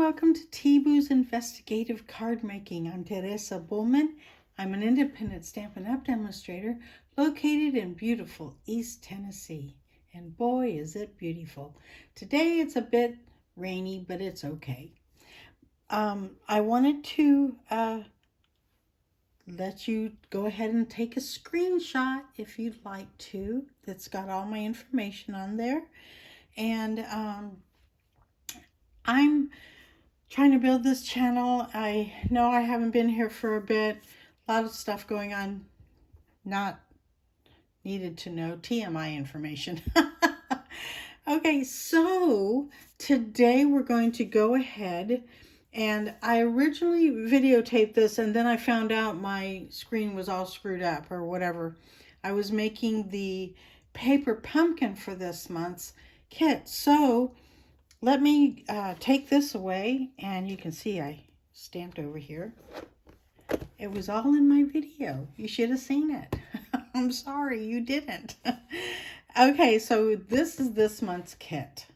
welcome to T-Boo's Investigative Card Making. I'm Teresa Bullman. I'm an independent Stampin' Up! Demonstrator located in beautiful East Tennessee. And boy, is it beautiful. Today it's a bit rainy, but it's okay. I wanted to let you go ahead and take a screenshot if you'd like to. That's got all my information on there. And I'm trying to build this channel. I know I haven't been here for a bit. A lot of stuff going on. Not needed to know. TMI information. Okay, so today we're going to go ahead, and I originally videotaped this and then I found out my screen was all screwed up or whatever. I was making the paper pumpkin for this month's kit. So let me take this away, and you can see I stamped over here. It was all in my video. You should have seen it. I'm sorry you didn't. Okay, so this is this month's kit.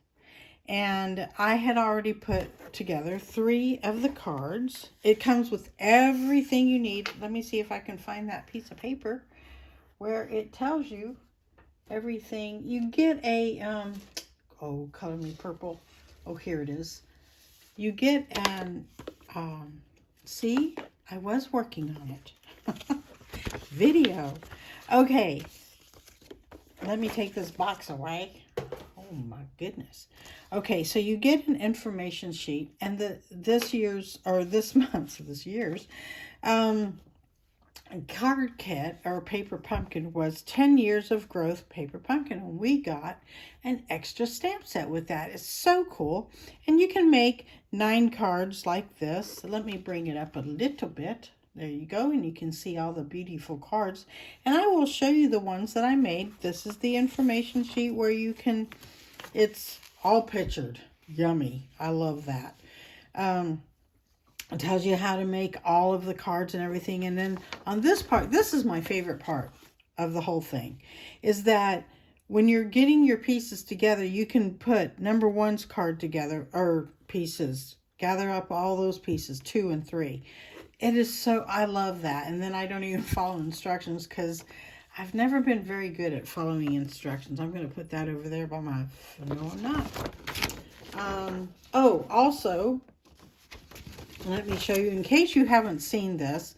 And I had already put together 3 of the cards. It comes with everything you need. Let me see if I can find that piece of paper where it tells you everything. You get a, oh, color me purple. Oh, here it is. You get an, see, I was working on it. Video. Okay, let me take this box away. Oh my goodness. Okay, so you get an information sheet, and this year's card kit or paper pumpkin was 10 years of growth paper pumpkin, and we got an extra stamp set with that. It's so cool, and you can make 9 cards like this. Let me bring it up a little bit. There you go, and you can see all the beautiful cards, and I will show you the ones that I made. This is the information sheet where you can, it's all pictured. Yummy. I love that. It tells you how to make all of the cards and everything. And then on this part, this is my favorite part of the whole thing, is that when you're getting your pieces together, you can put number 1's card together, or pieces. Gather up all those pieces, 2 and 3. It is so, I love that. And then I don't even follow instructions because I've never been very good at following instructions. I'm going to put that over there by my, no, I'm not. Oh, also, let me show you, in case you haven't seen this,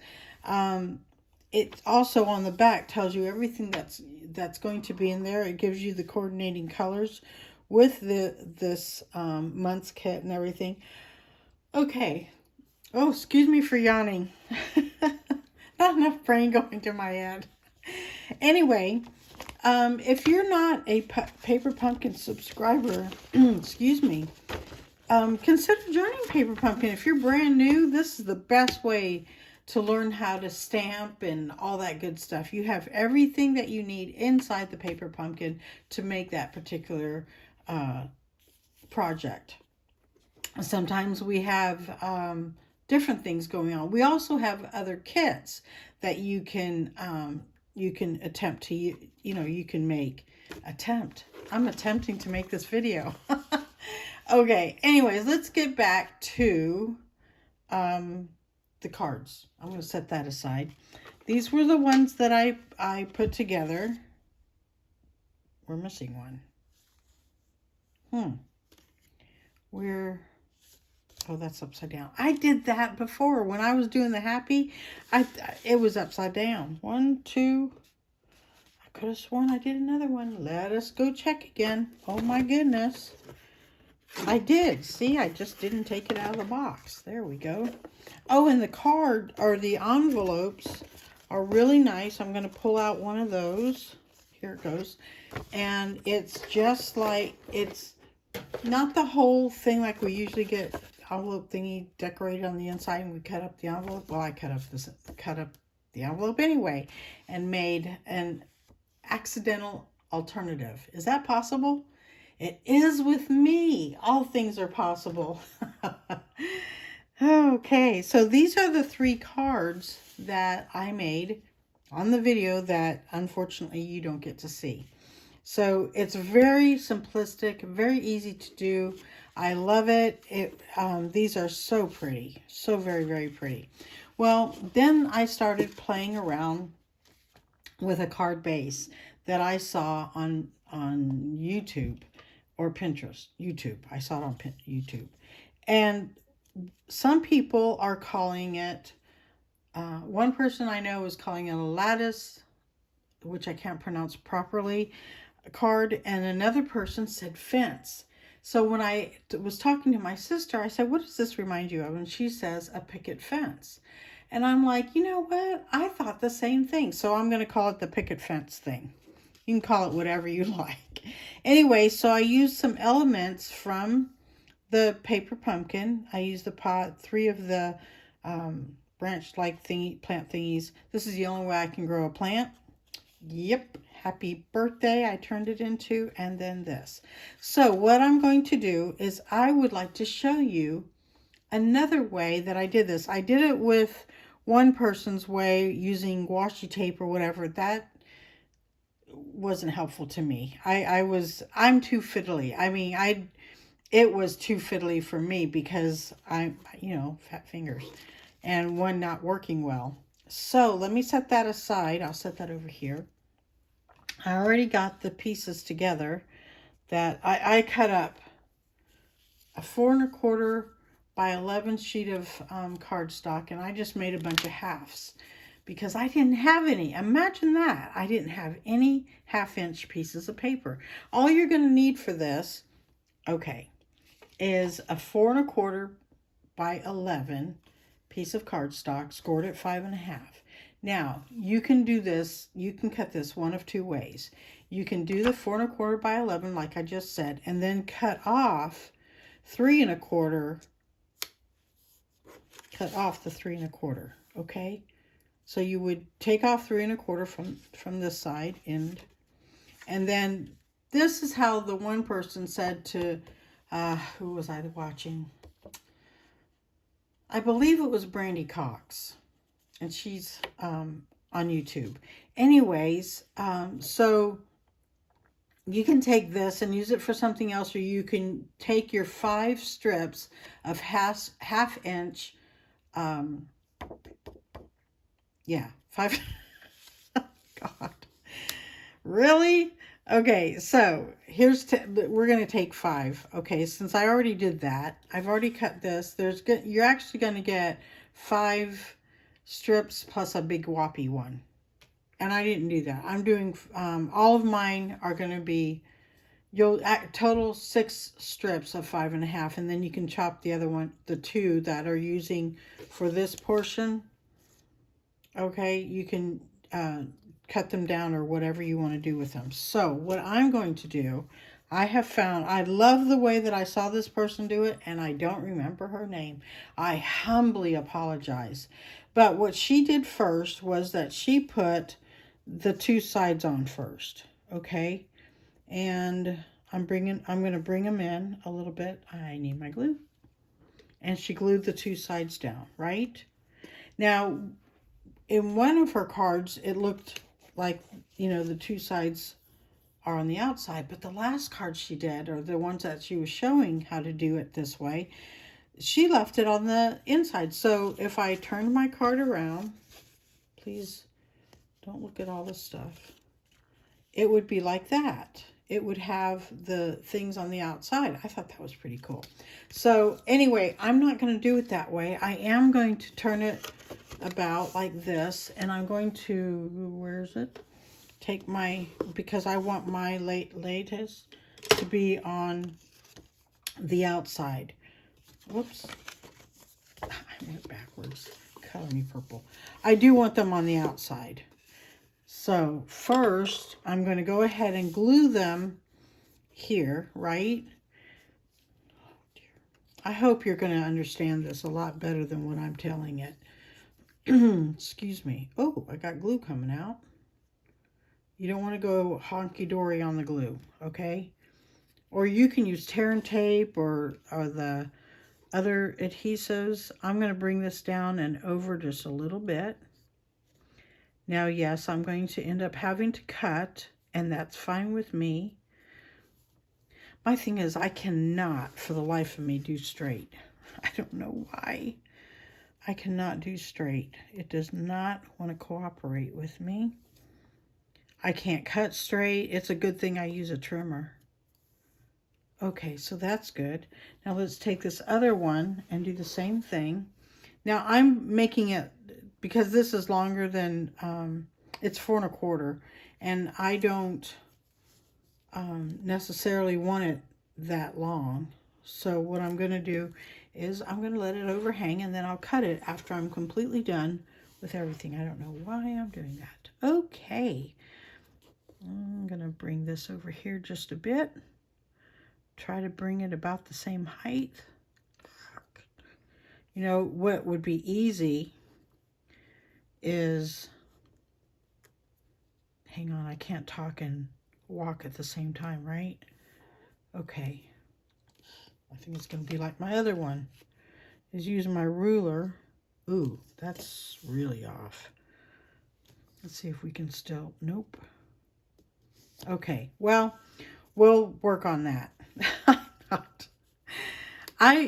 it also on the back tells you everything that's going to be in there. It gives you the coordinating colors with this month's kit and everything. Okay. Oh, excuse me for yawning. Not enough brain going to my head. Anyway, if you're not a Paper Pumpkin subscriber, excuse me, consider joining Paper Pumpkin. If you're brand new, this is the best way to learn how to stamp and all that good stuff. You have everything that you need inside the Paper Pumpkin to make that particular project. Sometimes we have different things going on. We also have other kits that you can attempt to, you can make. I'm attempting to make this video. Okay, anyways, let's get back to the cards. I'm going to set that aside. These were the ones that I put together. We're missing one. Oh, that's upside down. I did that before when I was doing the happy. It was upside down. 1, 2. I could have sworn I did another one. Let us go check again. Oh my goodness. I did. See, I just didn't take it out of the box. There we go. Oh, and the card, or the envelopes, are really nice. I'm going to pull out one of those. Here it goes. And it's just like, it's not the whole thing like we usually get envelope thingy decorated on the inside and we cut up the envelope. Well, I cut up the envelope anyway and made an accidental alternative. Is that possible? It is with me. All things are possible. Okay, so these are the 3 cards that I made on the video that unfortunately you don't get to see. So it's very simplistic, very easy to do. I love it. These are so pretty. So very, very pretty. Well, then I started playing around with a card base that I saw on YouTube or Pinterest. YouTube. I saw it on YouTube. And some people are calling it, one person I know is calling it a lattice, which I can't pronounce properly, card, and another person said fence. So when I was talking to my sister, I said, what does this remind you of? And she says, a picket fence. And I'm like, you know what? I thought the same thing. So I'm going to call it the picket fence thing. You can call it whatever you like. Anyway, so I used some elements from the paper pumpkin. I used the pot, 3 of the branch-like plant thingies. This is the only way I can grow a plant. Yep. Happy birthday, I turned it into, and then this. So what I'm going to do is I would like to show you another way that I did this. I did it with one person's way using washi tape or whatever. That wasn't helpful to me. I'm too fiddly. I mean, it was too fiddly for me because I'm, fat fingers and one not working well. So let me set that aside. I'll set that over here. I already got the pieces together that I cut up a 4 1/4 by 11 sheet of cardstock, and I just made a bunch of halves because I didn't have any. Imagine that. I didn't have any 1/2 inch pieces of paper. All you're going to need for this, okay, is a 4 1/4 by 11 piece of cardstock scored at 5 1/2. Now, you can do this, you can cut this one of 2 ways. You can do the 4 1/4 by 11 like I just said, and then cut off 3 1/4, cut off the 3 1/4, okay? So you would take off 3 1/4 from this side end, and then this is how the one person said to, who was I watching? I believe it was Brandy Cox. And she's on YouTube. Anyways, so you can take this and use it for something else, or you can take your 5 strips of 1/2 inch, 5, God, really? Okay, so we're going to take 5. Okay, since I already did that, I've already cut this. You're actually going to get 5 strips plus a big whoppy one, and I didn't do that. I'm doing all of mine are going to be, you'll total 6 strips of 5 1/2, and then you can chop the other one, the 2 that are using for this portion. Okay, you can cut them down or whatever you want to do with them. So what I'm going to do, I love the way that I saw this person do it, and I don't remember her name. I humbly apologize. But what she did first was that she put the 2 sides on first, okay? And I'm going to bring them in a little bit. I need my glue. And she glued the 2 sides down, right? Now, in one of her cards, it looked like, the 2 sides are on the outside, but the last card she did, or the ones that she was showing how to do it this way, she left it on the inside. So if I turn my card around, please don't look at all this stuff, it would be like that. It would have the things on the outside. I thought that was pretty cool. So anyway, I'm not going to do it that way. I am going to turn it about like this, and I'm going to, where is it? Take because I want my latest to be on the outside. Whoops. I went backwards. Color me purple. I do want them on the outside. So first, I'm going to go ahead and glue them here, right? Oh, dear. I hope you're going to understand this a lot better than what I'm telling it. Excuse me. Oh, I got glue coming out. You don't want to go honky-dory on the glue, okay? Or you can use tear and tape or the other adhesives. I'm going to bring this down and over just a little bit. Now, yes, I'm going to end up having to cut, and that's fine with me. My thing is, I cannot for the life of me do straight. I don't know why. I cannot do straight. It does not want to cooperate with me. I can't cut straight. It's a good thing I use a trimmer. Okay, so that's good. Now let's take this other one and do the same thing. Now I'm making it, because this is longer than, it's 4 1/4, and I don't necessarily want it that long. So what I'm going to do is I'm going to let it overhang, and then I'll cut it after I'm completely done with everything. I don't know why I'm doing that. Okay. I'm going to bring this over here just a bit. Try to bring it about the same height. You know, what would be easy is, hang on, I can't talk and walk at the same time, right? Okay. I think it's going to be like my other one, is use my ruler. Ooh, that's really off. Let's see if we can still, nope. Okay, well, we'll work on that.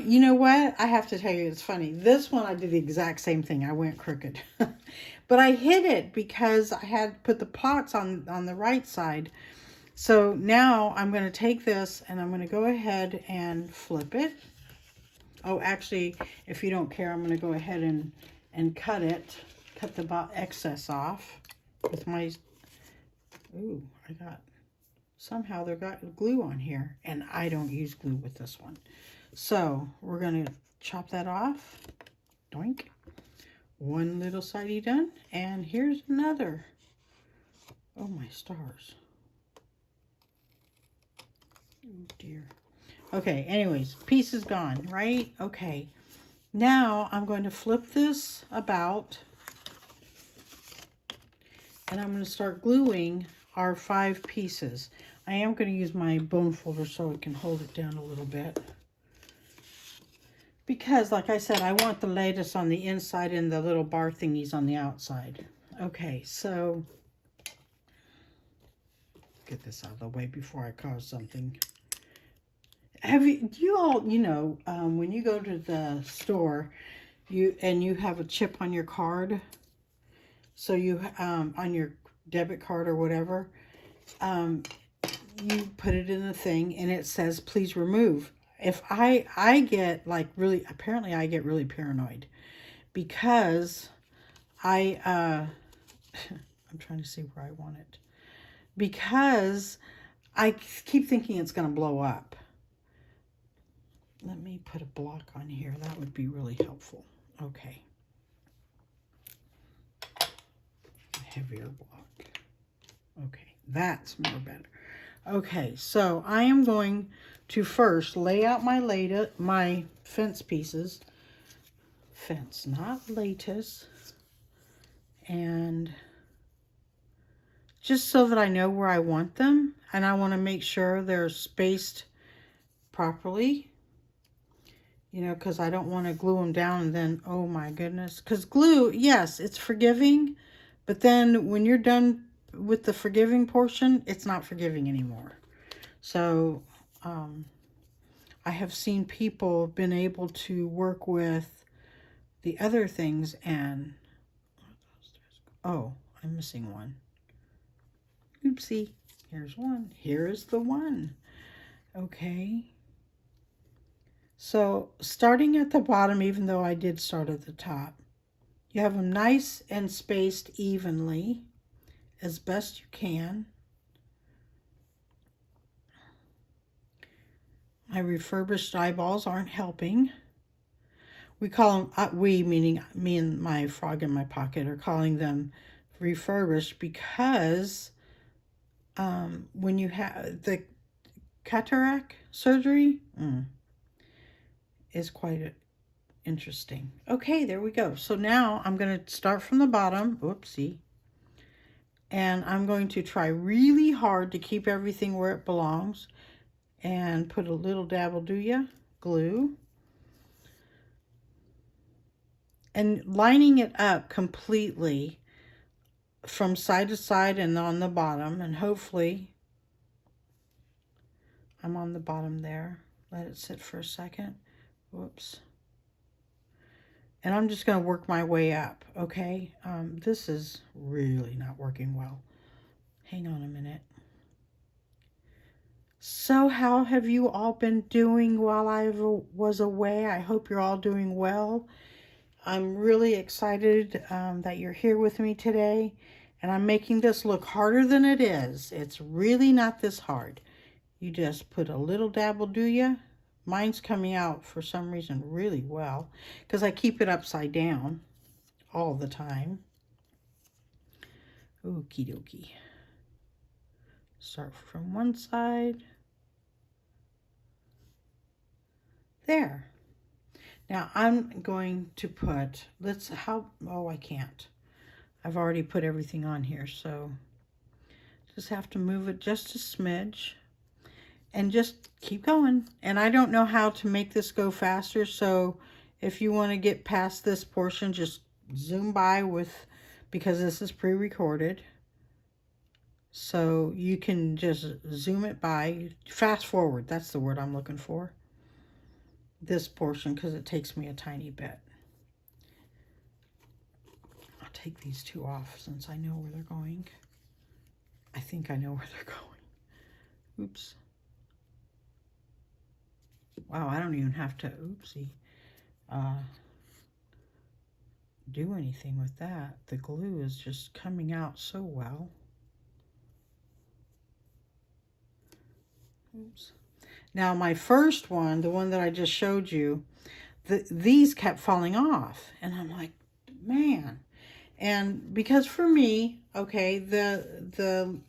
You know what? I have to tell you, it's funny. This one, I did the exact same thing. I went crooked. But I hid it because I had put the pots on the right side. So now I'm going to take this and I'm going to go ahead and flip it. Oh, actually, if you don't care, I'm going to go ahead and cut it. Cut the excess off with my... Ooh, somehow they got glue on here, and I don't use glue with this one. So we're going to chop that off. Doink. One little sidey done, and here's another. Oh my stars. Oh dear. Okay, anyways, piece is gone, right? Okay. Now I'm going to flip this about, and I'm going to start gluing our 5 pieces. I am going to use my bone folder so it can hold it down a little bit. Because, like I said, I want the lattice on the inside and the little bar thingies on the outside. Okay, so get this out of the way before I cause something. Do you all, when you go to the store, you have a chip on your card, so you, on your debit card or whatever, you put it in the thing and it says, please remove. If I get like really, apparently I get really paranoid because I'm trying to see where I want it, because I keep thinking it's going to blow up. Let me put a block on here. That would be really helpful. Okay. A heavier block. Okay, that's more better. Okay, so I am going to first lay out my fence pieces. Fence, not lattice. And just so that I know where I want them. And I want to make sure they're spaced properly. You know, because I don't want to glue them down and then, oh my goodness. Because glue, yes, it's forgiving. But then when you're done with the forgiving portion, it's not forgiving anymore. So I have seen people been able to work with the other things and, oh, I'm missing one. Oopsie. Here's one. Here's the one. Okay. So starting at the bottom, even though I did start at the top, you have them nice and spaced evenly as best you can. My refurbished eyeballs aren't helping. We call them, we meaning me and my frog in my pocket, are calling them refurbished because when you have the cataract surgery, is quite interesting. Okay, there we go. So now I'm going to start from the bottom. Oopsie. And I'm going to try really hard to keep everything where it belongs. And put a little dabble, do ya? Glue. And lining it up completely from side to side and on the bottom. And hopefully I'm on the bottom there. Let it sit for a second. Whoops. And I'm just going to work my way up, okay? This is really not working well. Hang on a minute. So how have you all been doing while I was away? I hope you're all doing well. I'm really excited that you're here with me today. And I'm making this look harder than it is. It's really not this hard. You just put a little dabble, do ya? Mine's coming out for some reason really well because I keep it upside down all the time. Okie dokie. Start from one side. There. Now I'm going to put, I can't. I've already put everything on here, so just have to move it just a smidge. And just keep going. And I don't know how to make this go faster, so if you want to get past this portion, just zoom by because this is pre-recorded. So you can just zoom it by, fast forward, that's the word I'm looking for. This portion, because it takes me a tiny bit. I'll take these two off since I know where they're going. I think I know where they're going. Oops. Wow, I don't even have to, do anything with that. The glue is just coming out so well. Oops. Now my first one, the one that I just showed you, these kept falling off. And I'm like, man. And because for me, okay, the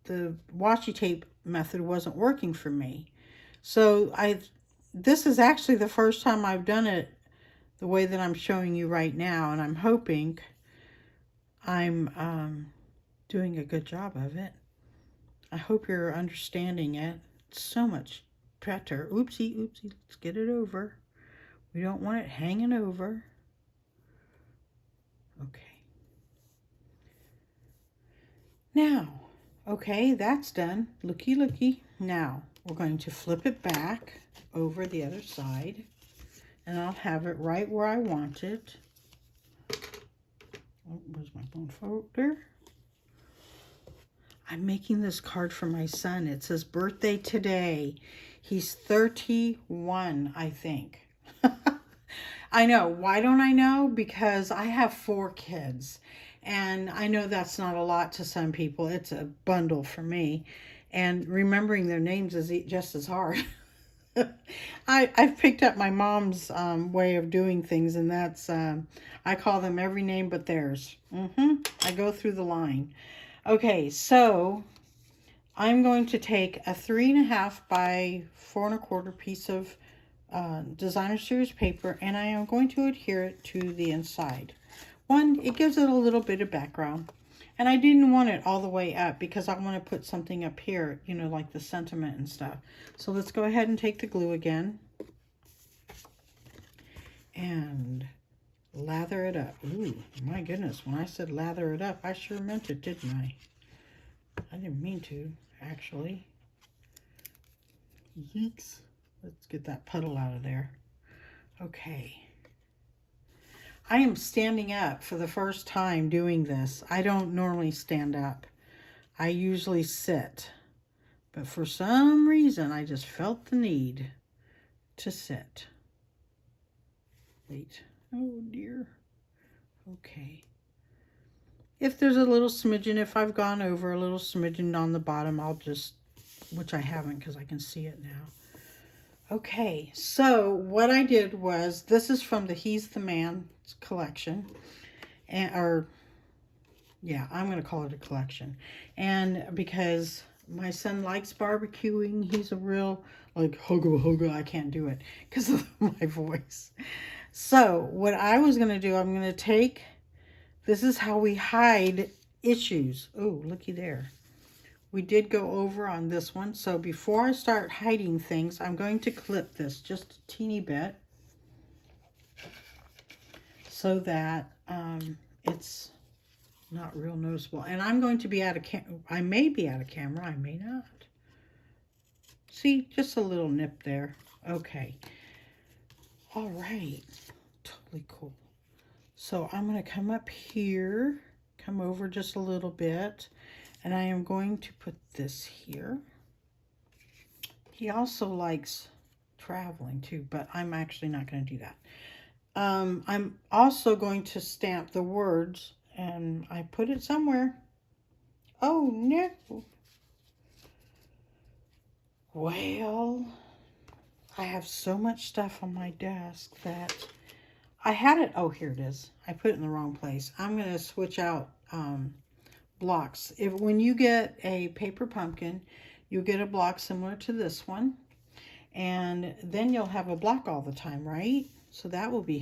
washi tape method wasn't working for me. So this is actually the first time I've done it the way that I'm showing you right now, and I'm hoping I'm doing a good job of it. I hope you're understanding it. It's so much better. Oopsie, oopsie, let's get it over. We don't want it hanging over. Okay. Now, okay, that's done. Looky, looky. Now, we're going to flip it back over the other side, and I'll have it right where I want it. Oh, where's my bone folder? I'm making this card for my son. It's his birthday today. He's 31, I think. I know. Why don't I know? Because I have 4 kids. And I know that's not a lot to some people. It's a bundle for me. And remembering their names is just as hard. I've picked up my mom's way of doing things, and that's, I call them every name but theirs. I go through the line. Okay, so I'm going to take a 3.5 by 4 1/4 piece of designer series paper, and I am going to adhere it to the inside. One, it gives it a little bit of background, and I didn't want it all the way up because I want to put something up here, you know, like the sentiment and stuff. So let's go ahead and take the glue again and lather it up. Ooh, my goodness, when I said lather it up, I sure meant it, didn't I? I didn't mean to, actually. Yeeks. Let's get that puddle out of there. Okay. I am standing up for the first time doing this. I don't normally stand up. I usually sit. But for some reason, I just felt the need to sit. Wait. Oh, dear. Okay. If there's a little smidgen, if I've gone over a little smidgen on the bottom, I'll just, which I haven't because I can see it now. Okay, so what I did was, this is from the He's the Man collection, I'm going to call it a collection. And because my son likes barbecuing, he's a real, like, hugga, I can't do it because of my voice. So what I was going to do, I'm going to take, this is how we hide issues. Oh, looky there. We did go over on this one. So before I start hiding things, I'm going to clip this just a teeny bit so that it's not real noticeable. And I'm going to be out of I may be out of camera, I may not. See, just a little nip there. Okay. All right. Totally cool. So I'm going to come up here, come over just a little bit, and I am going to put this here. He also likes traveling too, but I'm actually not going to do that. I'm also going to stamp the words, and I put it somewhere. Oh no. Well, I have so much stuff on my desk that I had it. Oh, here it is. I put it in the wrong place. I'm going to switch out blocks. When you get a paper pumpkin, you'll get a block similar to this one. And then you'll have a block all the time, right? So that will be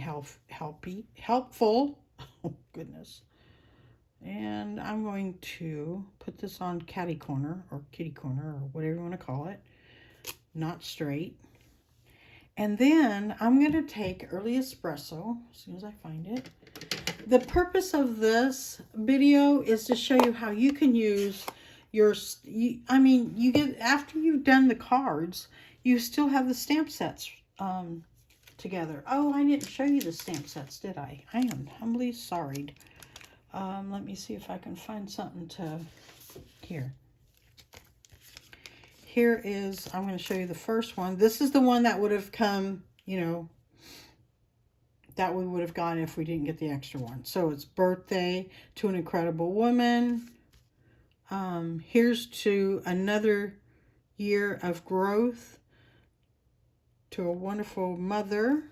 helpful. Oh, goodness. And I'm going to put this on catty corner or kitty corner or whatever you want to call it. Not straight. And then I'm going to take Early Espresso as soon as I find it. The purpose of this video is to show you how you can use your, you get, after you've done the cards, you still have the stamp sets together. Oh, I didn't show you the stamp sets, did I? I am humbly sorry. Let me see if I can find something to, here. Here is, I'm going to show you the first one. This is the one that would have come, you know, that we would have gotten if we didn't get the extra one. So it's Birthday to an Incredible Woman. Here's to another year of growth. To a wonderful mother.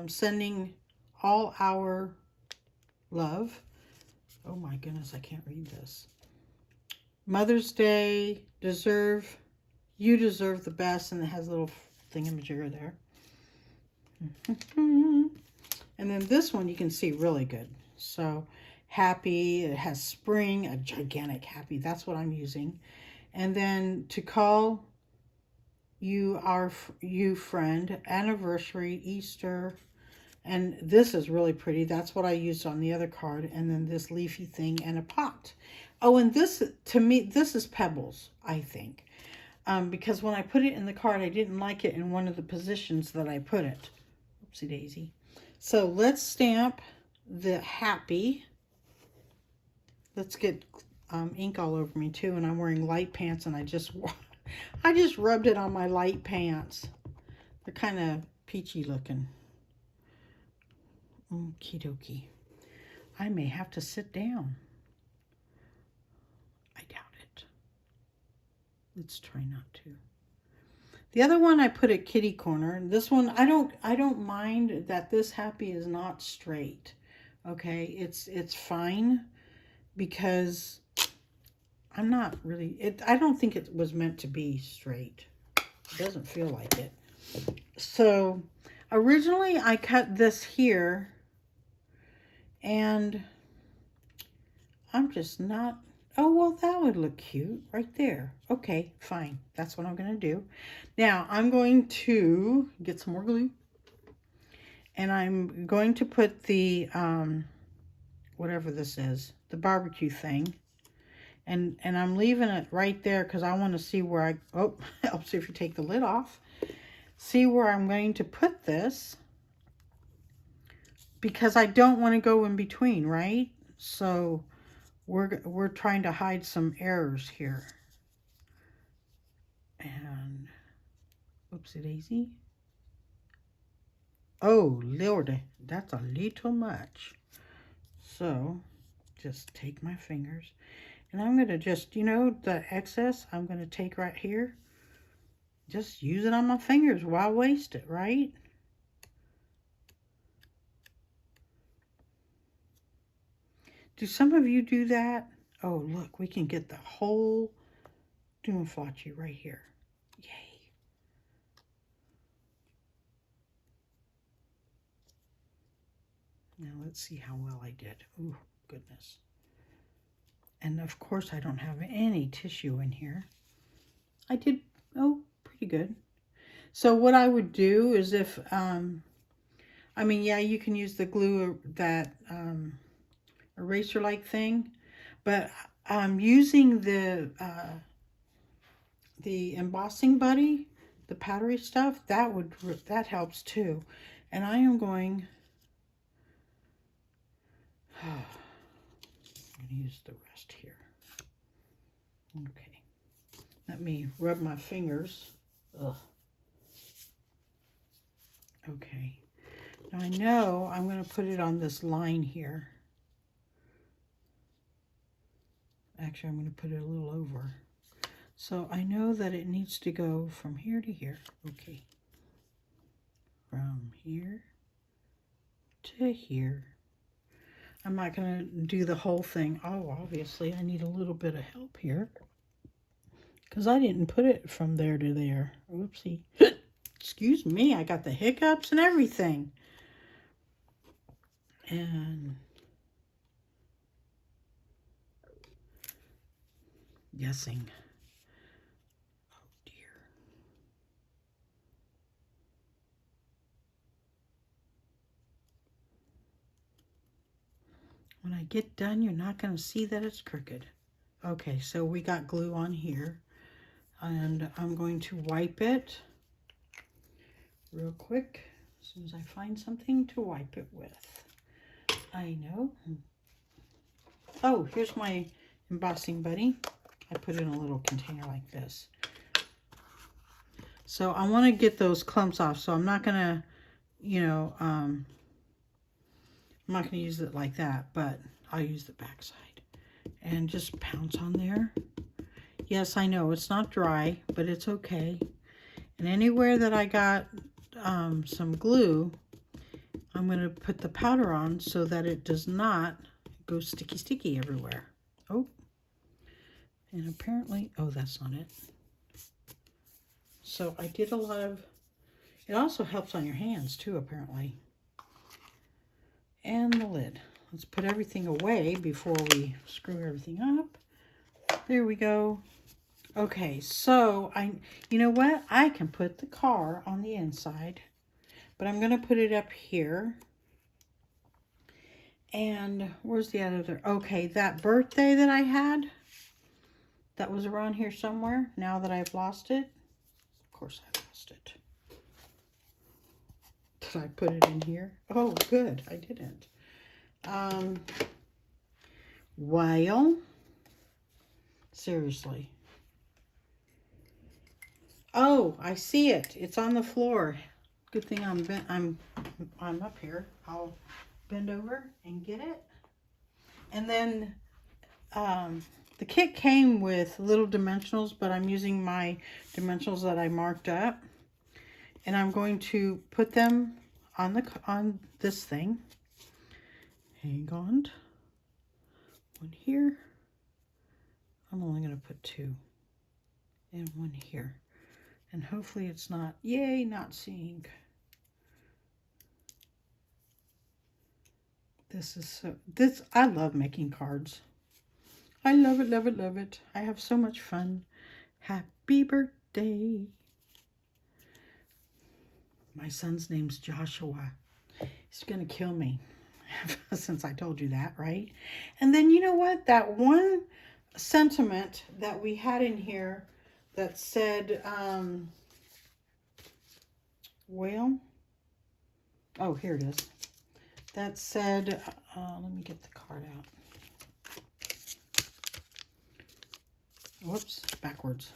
Sending all our love. Oh my goodness, I can't read this. Mother's Day, you deserve the best, and it has a little thingamajigger there. And then this one you can see really good. So happy, it has spring, a gigantic happy. That's what I'm using. And then to call you you friend, anniversary, Easter. And this is really pretty. That's what I used on the other card. And then this leafy thing and a pot. Oh, and this, to me, this is pebbles, I think. Because when I put it in the card, I didn't like it in one of the positions that I put it. Oopsie daisy. So let's stamp the happy. Let's get ink all over me too. And I'm wearing light pants, and I just rubbed it on my light pants. They're kind of peachy looking. Okie dokie. I may have to sit down. I doubt it. Let's try not to. The other one I put at kitty corner. This one I don't mind that this happy is not straight. Okay, it's fine because I'm not really I don't think it was meant to be straight. It doesn't feel like it. So originally I cut this here, and I'm just not. Oh, well, that would look cute right there. Okay, fine. That's what I'm going to do. Now, I'm going to get some more glue. And I'm going to put the, whatever this is, the barbecue thing. And I'm leaving it right there because I want to see where helps if you take the lid off. See where I'm going to put this. Because I don't want to go in between, right? So we're trying to hide some errors here. And whoopsie daisy. Oh Lord, that's a little much. So just take my fingers, and I'm gonna just, the excess I'm gonna take right here. Just use it on my fingers. Why waste it, right? Do some of you do that? Oh, look, we can get the whole Doomflachi right here. Yay. Now let's see how well I did. Ooh, goodness. And of course I don't have any tissue in here. I did, pretty good. So what I would do is if, yeah, you can use the glue, that eraser-like thing, but I'm using the the embossing buddy, the powdery stuff, that helps too. And I am going, I'm going to use the rest here. Okay, let me rub my fingers. Ugh. Okay, now I know I'm going to put it on this line here. Actually, I'm going to put it a little over. So I know that it needs to go from here to here. Okay. From here to here. I'm not going to do the whole thing. Oh, obviously I need a little bit of help here, because I didn't put it from there to there. Oopsie. Excuse me, I got the hiccups and everything. And guessing. Oh dear. When I get done, you're not going to see that it's crooked. Okay, so we got glue on here, and I'm going to wipe it real quick as soon as I find something to wipe it with. I know. Oh, here's my embossing buddy. I put it in a little container like this. So I want to get those clumps off, so I'm not going to, you know, I'm not going to use it like that, but I'll use the back side. And just pounce on there. Yes, I know it's not dry, but it's okay. And anywhere that I got some glue, I'm going to put the powder on so that it does not go sticky everywhere. Oh, and apparently, oh, that's not it. So I did a lot of, it also helps on your hands too, apparently. And the lid. Let's put everything away before we screw everything up. There we go. Okay, so you know what? I can put the car on the inside, but I'm going to put it up here. And where's the other? Okay, that birthday that I had, that was around here somewhere. Now that I've lost it, of course I lost it. Did I put it in here? Oh, good, I didn't. Well, seriously. Oh, I see it. It's on the floor. Good thing I'm up here. I'll bend over and get it. And then the kit came with little dimensionals, but I'm using my dimensionals that I marked up. And I'm going to put them on this thing. Hang on. One here. I'm only going to put two. And one here. And hopefully it's not, yay, not seeing. I love making cards. I love it, love it, love it. I have so much fun. Happy birthday. My son's name's Joshua. He's going to kill me since I told you that, right? And then you know what? That one sentiment that we had in here that said, well, oh, here it is. That said, let me get the card out. Whoops, backwards.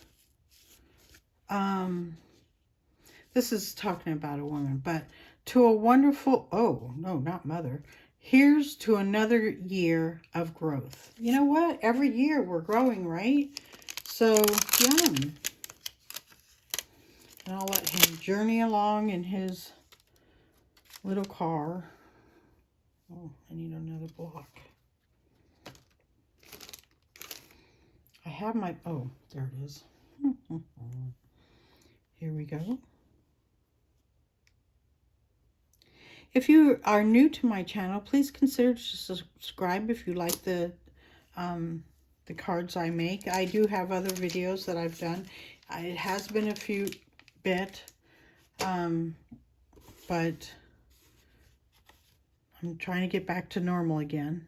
This is talking about a woman, but to a wonderful, oh, no, not mother. Here's to another year of growth. You know what? Every year we're growing, right? So, yum. And I'll let him journey along in his little car. Oh, I need another block. I have my, oh, there it is. Here we go. If you are new to my channel, please consider to subscribe if you like the cards I make. I do have other videos that I've done. It has been a few bit, but I'm trying to get back to normal again.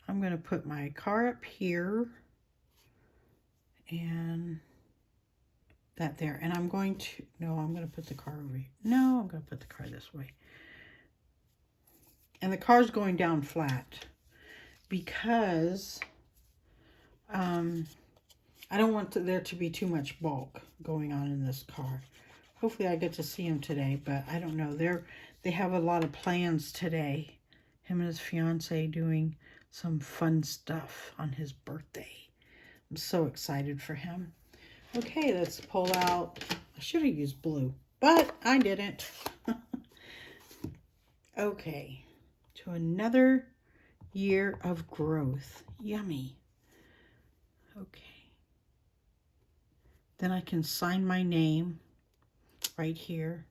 I'm going to put my car up here, and that there. And I'm going to, no, I'm going to put the car over here. No, I'm going to put the car this way. And the car's going down flat because I don't want there to be too much bulk going on in this car. Hopefully I get to see him today, but I don't know. They have a lot of plans today. Him and his fiance doing some fun stuff on his birthday. I'm so excited for him. Okay, let's pull out. I should have used blue, but I didn't. Okay, to another year of growth. Yummy. Okay. Then I can sign my name right here.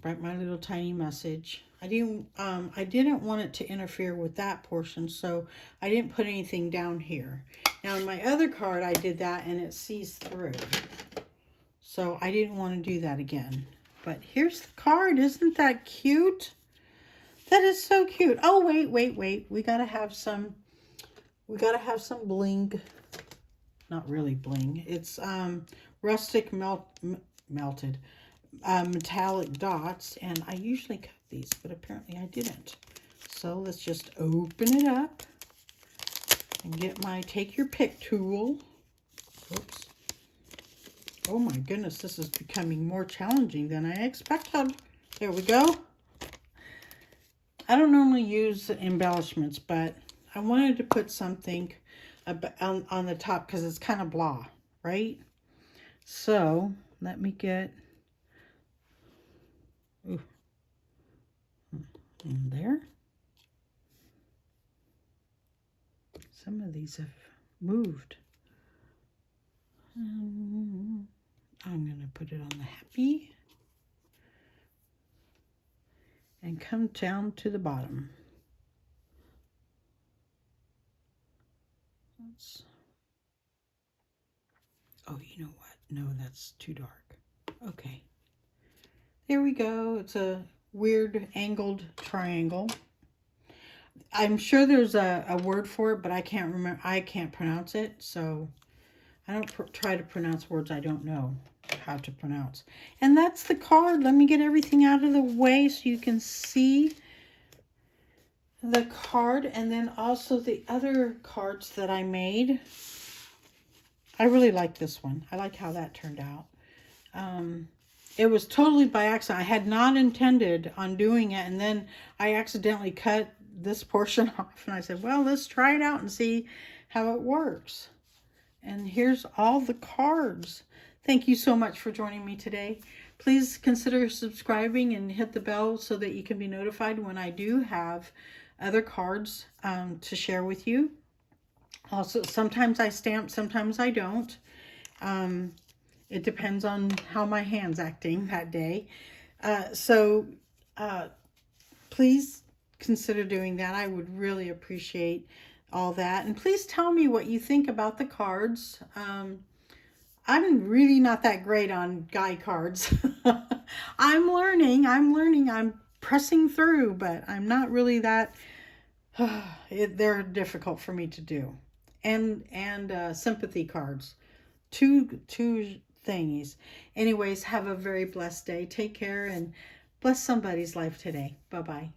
Write my little tiny message. I didn't want it to interfere with that portion, so I didn't put anything down here. Now in my other card, I did that and it sees through. So I didn't want to do that again. But here's the card. Isn't that cute? That is so cute. Oh, wait. We gotta have some bling. Not really bling. It's rustic melted metallic dots, and I usually cut these, but apparently I didn't. So let's just open it up and get my take your pick tool. Oops. Oh my goodness, this is becoming more challenging than I expected. There we go. I don't normally use embellishments, but I wanted to put something on the top because it's kind of blah, right? So let me get in there. Some of these have moved. I'm going to put it on the happy and come down to the bottom. Oh, you know what? No, that's too dark. Okay. There we go. It's a weird angled triangle. I'm sure there's a word for it, but I can't remember. I can't pronounce it, so I don't try to pronounce words I don't know how to pronounce. And that's the card. Let me get everything out of the way so you can see the card, and then also the other cards that I made. I really like this one. I like how that turned out. It was totally by accident. I had not intended on doing it, and then I accidentally cut this portion off, and I said, well, let's try it out and see how it works. And here's all the cards. Thank you so much for joining me today. Please consider subscribing and hit the bell so that you can be notified when I do have other cards to share with you. Also, sometimes I stamp, sometimes I don't. It depends on how my hand's acting that day. Please consider doing that. I would really appreciate all that. And please tell me what you think about the cards. I'm really not that great on guide cards. I'm learning. I'm pressing through, but I'm not really that... they're difficult for me to do. And sympathy cards. Two thingies. Anyways, have a very blessed day. Take care and bless somebody's life today. Bye-bye.